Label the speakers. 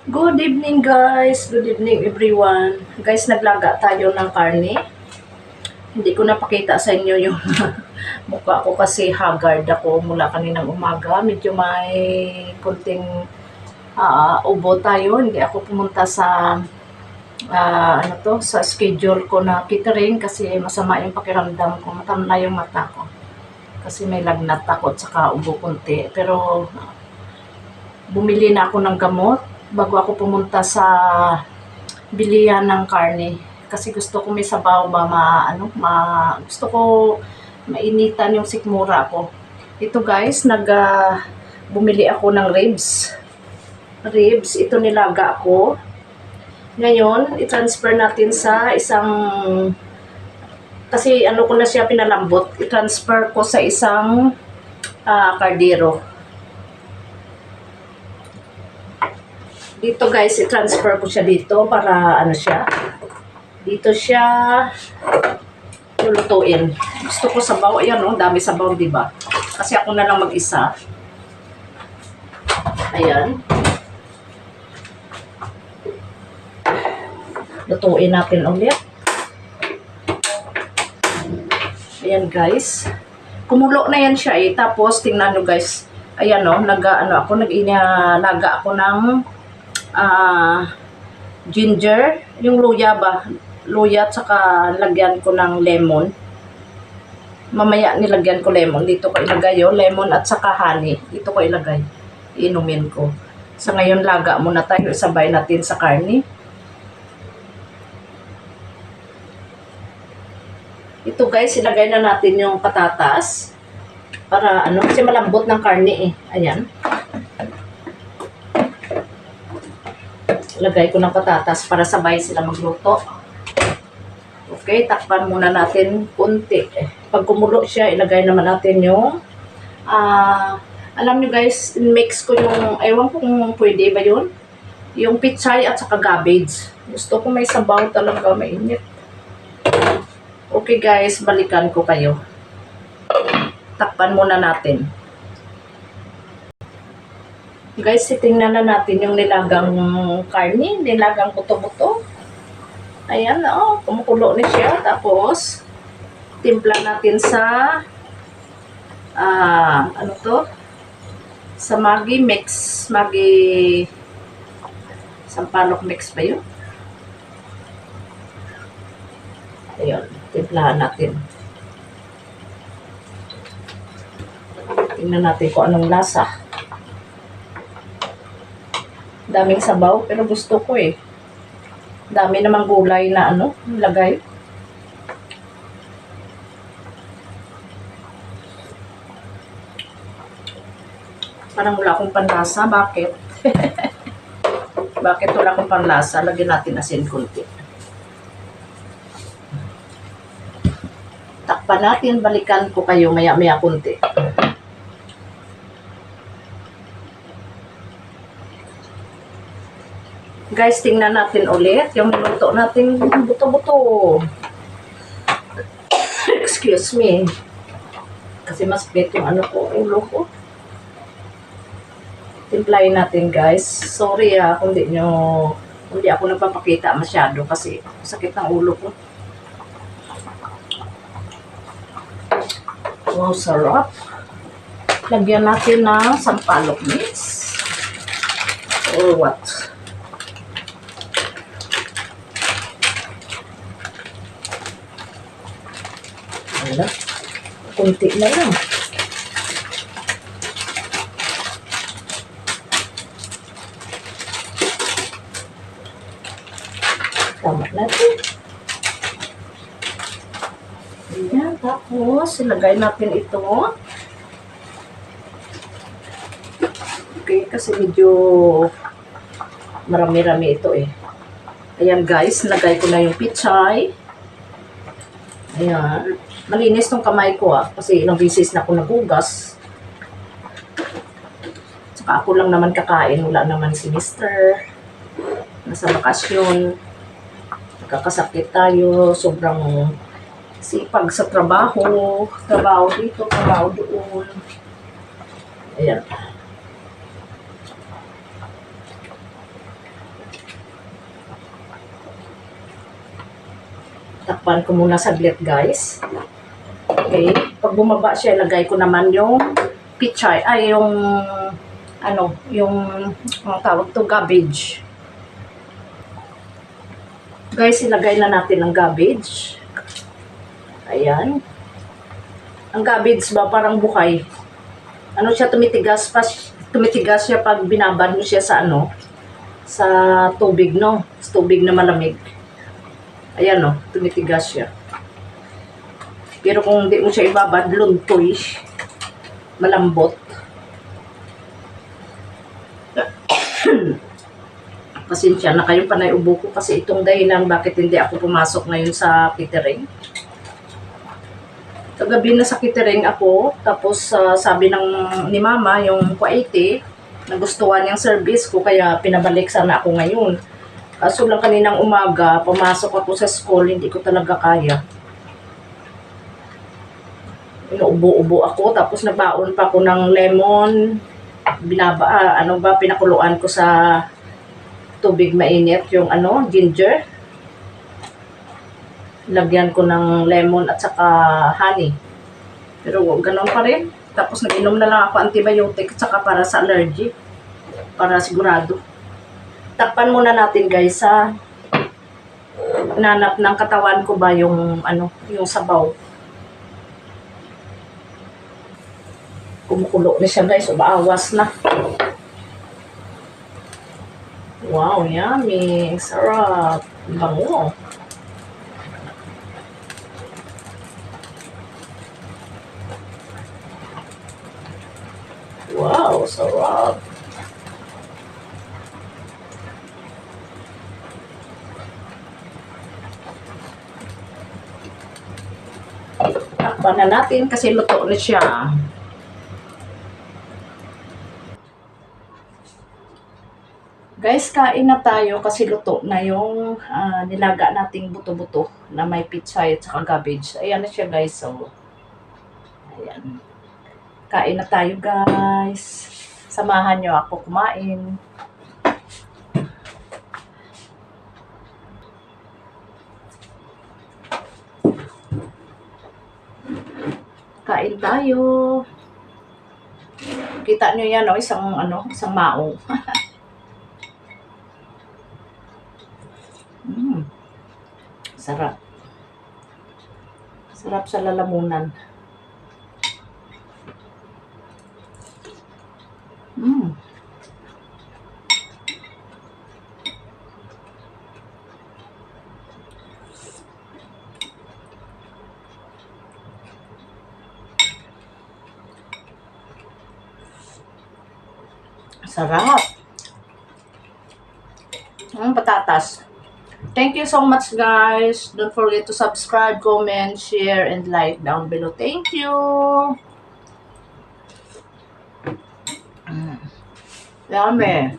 Speaker 1: Good evening guys, good evening everyone. Guys, naglaga tayo ng karne. Hindi ko napakita sa inyo yung mukha ko kasi haggard ako mula kaninang umaga. Medyo may kunting ubo tayo. Hindi ako pumunta sa sa schedule ko na catering kasi masama yung pakiramdam ko. Matamla yung mata ko. Kasi may lagnat ako at saka ubo kunti. Pero bumili na ako ng gamot bago ako pumunta sa bilihan ng karne kasi gusto ko may sabaw ba gusto ko mainitan yung sikmura ko. Ito guys, bumili ako ng ribs. Ito nilaga ko. Ngayon, i-transfer natin sa isang kasi ko na siya pinalambot. I-transfer ko sa isang kardero. Dito guys, i-transfer ko siya dito para dito siya lulutuin. Gusto ko sabaw, ayan dami sabaw, di ba? Kasi ako na lang mag-isa. Ayan. Lutuin natin ulit. Ayan guys. Kumulo na yan siya Tapos tingnan nyo guys. Ayan nalaga ako ng ginger, yung luya at saka lagyan ko ng lemon. Mamaya nilagyan ko lemon. Dito ko ilagay lemon at saka honey. Dito ko ilagay. Inumin ko. Sa ngayon, laga muna tayo. Isabay natin sa karne. Ito guys, ilagay na natin yung patatas. Para kasi malambot ng karne Ayan. Lagay ko ng patatas para sabay sila magluto. Okay, takpan muna natin kunti. Pag kumulo siya, ilagay naman natin yung alam nyo guys, mix ko yung ewan ko kung pwede ba yun, yung pichay at saka cabbage. Gusto ko may sabaw talaga, mainit. Okay guys, balikan ko kayo. Takpan muna natin. Guys, titingnan na natin yung nilagang karne, nilagang buto-buto. Ayan, kumukulo na siya. Tapos, timpla natin sa, sa Maggi mix. Maggi, sampalok mix ba yun? Ayan, timplahan natin. Tingnan natin kung anong lasa. Daming sabaw, pero gusto ko Dami namang gulay na lagay. Parang wala akong panlasa. Bakit? Bakit wala akong panlasa? Lagyan natin asin kunti. Takpan natin, balikan ko kayo maya-maya kunti. Guys, tingnan natin ulit yung niluto natin buto-buto. Excuse me. Kasi mas bet yung ulo ko. Timplahin natin guys. Sorry kung hindi ako nagpapakita masyado kasi sakit ng ulo ko. Wow, sarap. Lagyan natin ng sampalok mix. Or what? Kunti na lang. Tama natin. Ayan, tapos ilagay natin ito. Okay, kasi medyo marami-rami ito Ayan guys, nilagay ko na yung pichay. Ayan. Malinis tong kamay ko kasi ilang beses na ako nagugas. Saka ako lang naman kakain, wala naman si Mr. Nasa bakasyon. Nakakasakit tayo, sobrang sipag sa trabaho. Trabaho dito, trabaho doon. Ayan. Takpan ko muna saglit, guys. Okay. Pag bumaba siya, lagay ko naman yung pichay. Ay, yung tawag to, cabbage. Guys, ilagay na natin ang cabbage. Ayan. Ang cabbage ba, parang bukay. Ano siya, tumitigas siya pag binabad mo siya sa sa tubig, no? Sa tubig na malamig. Ayan, no? Tumitigas siya. Pero kung hindi mo siya ibabad, luntoy. Malambot. Pasensya na kayo, panay ubo ko kasi itong dahilan bakit hindi ako pumasok ngayon sa catering. Kagabi na sa catering ako, tapos sabi ni mama, yung Kuwaiti, nagustuhan niyang service ko, kaya pinabalik sana ako ngayon. Kaso lang kaninang umaga, pumasok ako sa school, hindi ko talaga kaya. Inuubo-ubo ako, tapos nabaon pa ako ng lemon, pinakuluan ko sa tubig mainit, yung ginger. Lagyan ko ng lemon at saka honey. Pero ganun pa rin. Tapos nag-inom na lang ako antibiotic at saka para sa allergy. Para sigurado. Takpan muna natin, guys, sa nanap ng katawan ko ba yung yung sabaw. Kumukulo na siya, guys. Umaawas na. Wow, yummy. Sarap. Bango. Wow, sarap. Takpan na natin kasi luto na siya. Guys, kain na tayo kasi luto na yung nilaga nating buto-buto na may pichay at saka cabbage. Ayan na siya, guys. So, ayan. Kain na tayo, guys. Samahan nyo ako kumain. Kain tayo. Kita nyo yan, isang maong. Sarap. Sarap sa lalamunan. Sarap. Patatas. Thank you so much, guys. Don't forget to subscribe, comment, share, and like down below. Thank you. Yummy.